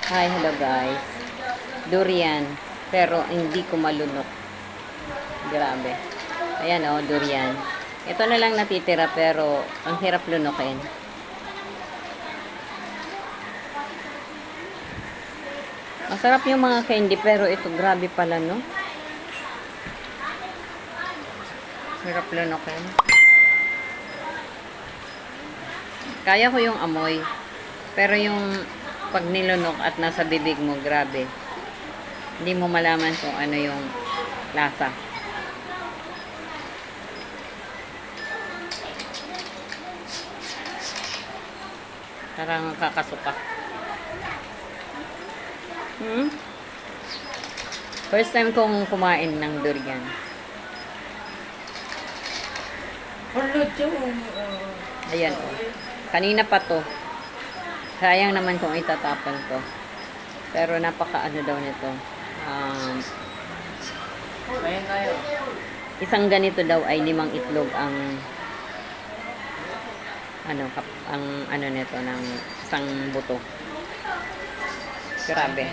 Hi, hello guys. Durian. Pero hindi ko malunok. Grabe. Ayan o, durian. Ito na lang natitira pero ang hirap lunukin. Masarap yung mga candy pero ito grabe pala no. Hirap lunukin. Kaya ko yung amoy. Pero yung pag nilunok at nasa bibig mo, grabe. Hindi mo malaman kung ano yung lasa. Parang kakasuka. First time kong kumain ng durian. Ayan o. Kanina pa to. Sayang naman kung itatapon to. Pero napaka ano daw nito. Isang ganito daw ay 5 itlog ang ano nito ng isang buto. Grabe.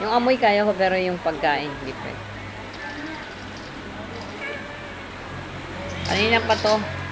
Yung amoy kaya ko pero yung pagkain different. Kanina pa to.